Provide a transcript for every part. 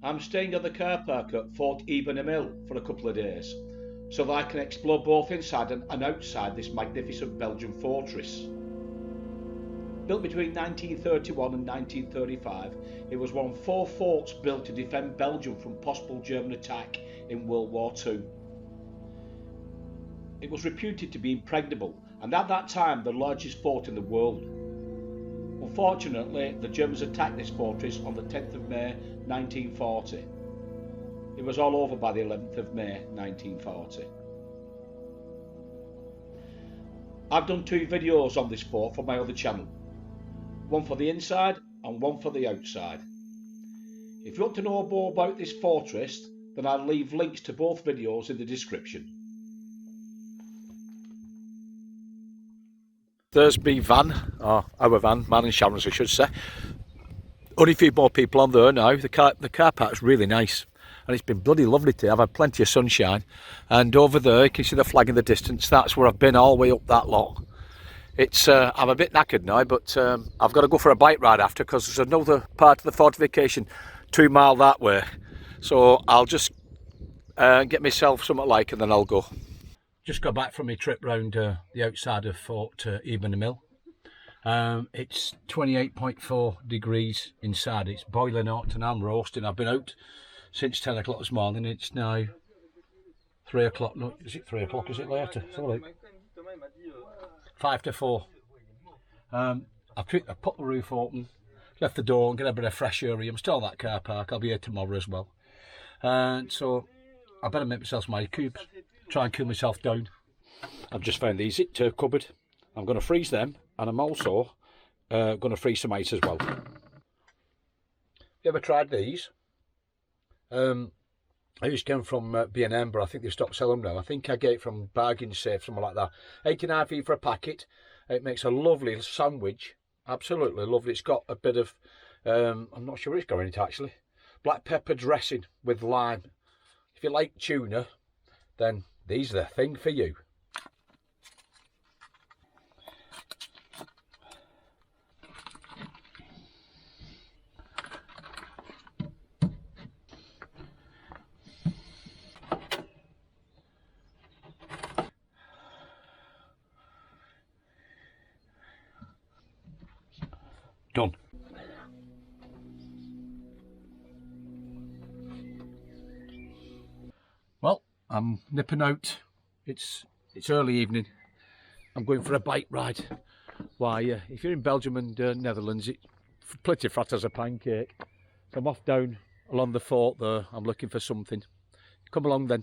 I'm staying at the car park at Fort Eben Emael for a couple of days, so that I can explore both inside and outside this magnificent Belgian fortress. Built between 1931 and 1935, it was one of 4 forts built to defend Belgium from possible German attack in World War II. It was reputed to be impregnable and at that time the largest fort in the world. Unfortunately, the Germans attacked this fortress on the 10th of May 1940. It was all over by the 11th of May 1940. I've done 2 videos on this fort for my other channel, one for the inside and one for the outside. If you want to know more about this fortress, then I'll leave links to both videos in the description. There's me van, or our van, man and Sharon's I should say. Only a few more people on there now. The car park's really nice and it's been bloody lovely today. I've had plenty of sunshine, and over there you can see the flag in the distance. That's where I've been all the way up that lot. It's I'm a bit knackered now, but I've got to go for a bike ride after, because there's another part of the fortification 2 mile that way. So I'll just get myself something like, and then I'll go. Just got back from my trip round the outside of Fort Eben Emael. It's 28.4 degrees inside. It's boiling hot and I'm roasting. I've been out since 10 o'clock this morning. It's now 3 o'clock. No, is it 3 o'clock? Is it later? Sorry. 5 to 4. I've put the roof open, left the door and get a bit of fresh air. I'm still in that car park. I'll be here tomorrow as well. So I better make myself some ice cubes, try and cool myself down. I've just found these it cupboard. I'm going to freeze them, and I'm also going to freeze some ice as well. You ever tried these? I used to get them from B&M, but I think they've stopped selling them now. I think I get it from Bargain Safe, something like that. 89p for a packet. It makes a lovely sandwich. Absolutely lovely. It's got a bit of, I'm not sure what it's got in it actually. Black pepper dressing with lime. If you like tuna, then these are the thing for you. Done. Well, I'm nipping out. It's early evening. I'm going for a bike ride. Why, if you're in Belgium and Netherlands, it's pretty flat as a pancake. So I'm off down along the fort there. I'm looking for something. Come along then.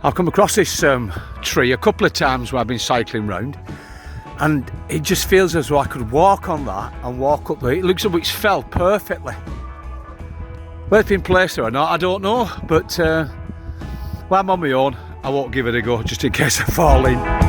I've come across this tree a couple of times when I've been cycling round, and it just feels as though I could walk on that and walk up there. It looks as though it's fell perfectly. Whether it's been placed there or not, I don't know, but while I'm on my own, I won't give it a go just in case I fall in.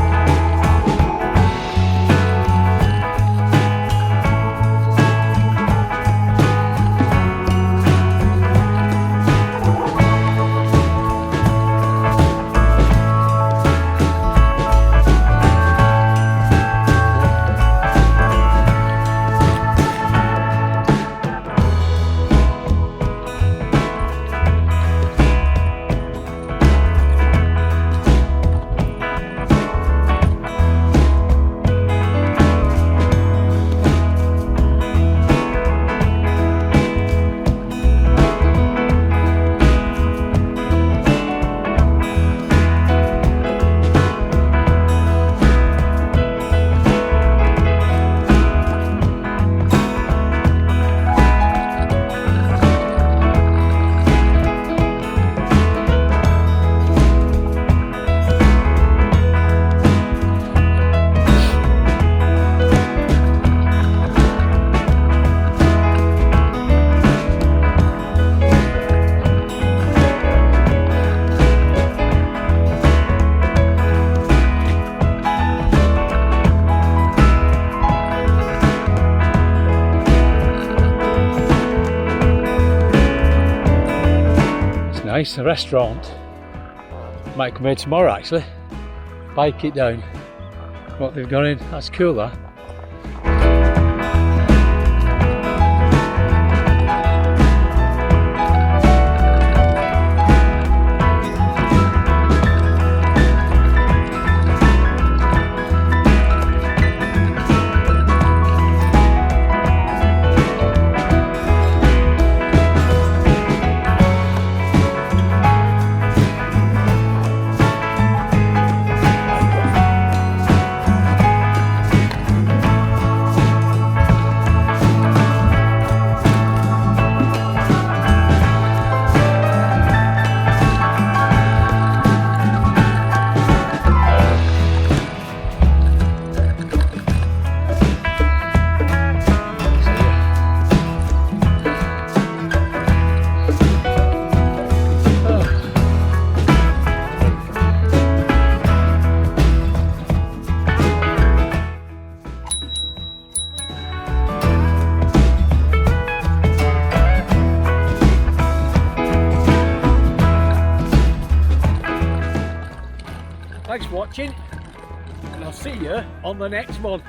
nice, a restaurant. Might come here tomorrow actually. Bike it down. What they've got in, that's cool that. Thanks for watching, and I'll see you on the next one.